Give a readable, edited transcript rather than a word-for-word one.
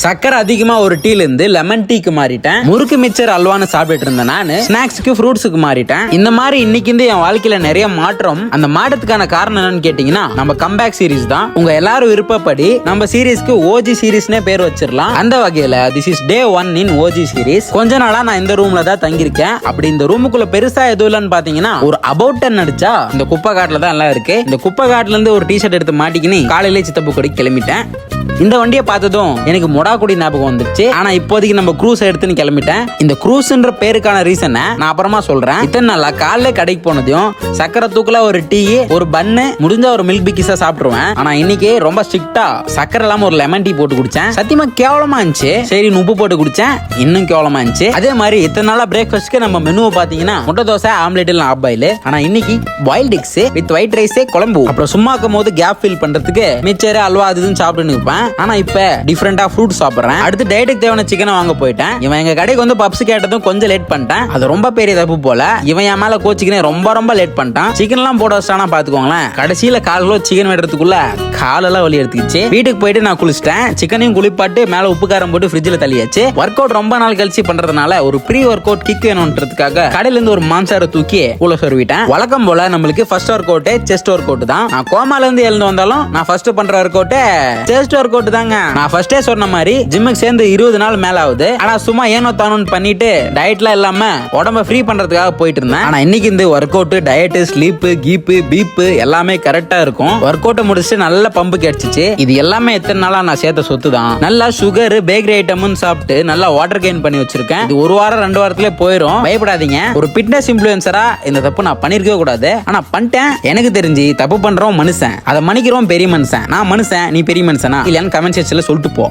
சக்கரை அதிகமா ஒரு டீல இருந்து லெமன் டீக்கு மாறிட்டேன். முறுக்கு மிச்சர் அல்வான்னு சாப்பிட்டு இருந்தேன். நான் ஸ்நாக்ஸ்க்கு ஃப்ரூட்ஸுக்கு மாறிட்டேன். இந்த மாதிரி இன்னைக்கு என் வாழ்க்கையில நிறைய மாற்றம். அந்த மாற்றத்துக்கான காரணம் என்னன்னு கேட்டீங்கன்னா நம்ம கம்பேக் சீரிஸ் தான். உங்க எல்லாரும் விருப்பப்படி நம்ம சீரிஸ்க்கு ஓஜி சீரிஸ்னே பேர் வச்சிடலாம். அந்த வகையில this is day 1 in OG series. கொஞ்ச நாளா நான் இந்த ரூம்ல தான் தங்கியிருக்கேன். அப்படி இந்த ரூமுக்குள்ள பெருசா எதுவும் இல்லைன்னு பாத்தீங்கன்னா ஒரு அபவுட் 10 அடிச்சா இந்த குப்பை காட்டுல தான் எல்லாம் இருக்கு. இந்த குப்பை காட்டுல இருந்து ஒரு டிஷர்ட் எடுத்து மாட்டிக்கின்னு காலையிலே சித்தப்பு கொடி கிளம்பிட்டேன். இந்த வண்டியை பார்த்ததும் எனக்கு மொடாக்குடி ஞாபகம் வந்துச்சு. ஆனா இப்போதைக்கு நம்ம க்ரூஸ் எடுத்துன்னு கிளம்பிட்டேன். இந்த க்ரூஸ்ன்ற பேருக்கான ரீசனை நான் அப்புறமா சொல்றேன். இத்தனை நாளா காலைல கடைக்கு போனதையும் சக்கரை தூக்கல ஒரு டீ ஒரு பன்னு முடிஞ்ச ஒரு மில்க் பிக்கிஸா சாப்பிட்டுருவேன். ஆனா இன்னைக்கு ரொம்ப ஸ்ட்ரிக்டா சக்கரை இல்லாம ஒரு லெமன் டீ போட்டு குடிச்சேன். சத்தியமா கேவலமா இருந்துச்சு. சரி உப்பு போட்டு குடிச்சேன், இன்னும் கேவலமா இருந்துச்சு. அதே மாதிரி இத்தனை நாளா பிரேக்ஃபாஸ்ட்க்கு நம்ம மெனுவை பாத்தீங்கன்னா முட்டை தோசை ஆம்லெட் இல்ல ஆஃப் பாயில். ஆனா இன்னைக்கு boiled X with white rice குழம்பு. அப்புறம் சும்மா இருக்கும் போது கேப் ஃபில் பண்றதுக்கு மிச்சர் அல்வா அதுன்னு சாப்பிட்டு இருப்பேன். ஆனா இப்ப டிஃபரெண்டா ஃப்ரூட் சாப்பிடுறேன். அடுத்து டயட்டுக்கு தேவையான சிக்கனை வாங்க போயிட்டேன். இவன் எங்க கடைக்கு வந்து பப்ஸ் கேட்டதும் கொஞ்சம் லேட் பண்ணிட்டேன். அது ரொம்ப பெரிய தப்பு போல. இவன் என் மேல கோச்சிக்கினே ரொம்ப லேட் பண்ணிட்டான். சிக்கன் எல்லாம் போட வச்சானா பாத்துக்கோங்களேன். கடைசியில 1/4 கிலோ சிக்கன் வெட்டுறதுக்குள்ள காலெல்லாம் வலி எடுத்துக்கிச்சு. வீட்டுக்கு போயிட்டு நான் குளிச்சிட்டேன். சிக்கனையும் குளிப்பாட்டு மேல உப்பு காரம் போட்டு ஃப்ரிட்ஜ்ல தள்ளியாச்சு. ஒர்க் அவுட் ரொம்ப நாள் கழிச்சு பண்றதுனால ஒரு ப்ரீ ஒர்க் அவுட் கிக் வேணும்ன்றதுக்காக கடையில இருந்து ஒரு மான்சாரை தூக்கி உள்ள சொருவிட்டேன். வழக்கம் போல நம்மளுக்கு first work out chest work out தான். நான் கோமால இருந்து எழுந்து வந்தாலும் நான் ஃபர்ஸ்ட் பண்ற work out chest work out தாங்க. நான் ஃபர்ஸ்டே சொன்ன மாதிரி ஜிம்முக்கு சேர்ந்து 20 நாள் மேல ஆகுது. ஆனா சும்மா ஏனோ தானோன்னு பண்ணிட்டு டயட்லாம் இல்லாம உடம்ப ஃப்ரீ பண்றதுக்காக போயிட்டு இருந்தேன். ஆனா இன்னைக்கு இந்த workout diet sleep keep பீப் எல்லாமே கரெக்டா இருக்கும். ஒர்க் அவுட் முடிச்சுட்டு நல்ல பம்பு கிடைச்சிச்சு. இது எல்லாமே எத்தனை நாளா நான் சேர்த்த சொத்து தான். நல்லா சுகர் பேக்கரி ஐட்டமும் சாப்பிட்டு நல்லா வாட்டர் கெயின் பண்ணி வச்சிருக்கேன். இது ஒரு வாரம் 2 வாரத்திலே போயிடும். பயப்படாதீங்க. ஒரு ஃபிட்னஸ் இன்ஃப்ளூயன்சரா இந்த தப்பு நான் பண்ணிருக்கவே கூடாது. ஆனா பண்ணிட்டேன். எனக்கு தெரிஞ்சு தப்பு பண்றோம் மனுஷன், அதை மன்னிக்கிறோம் பெரிய மனுஷன். நான் மனுஷன், நீ பெரிய மனுஷனா இல்லையான்னு கமெண்ட் செக்ஷன்ல சொல்லிட்டு போ.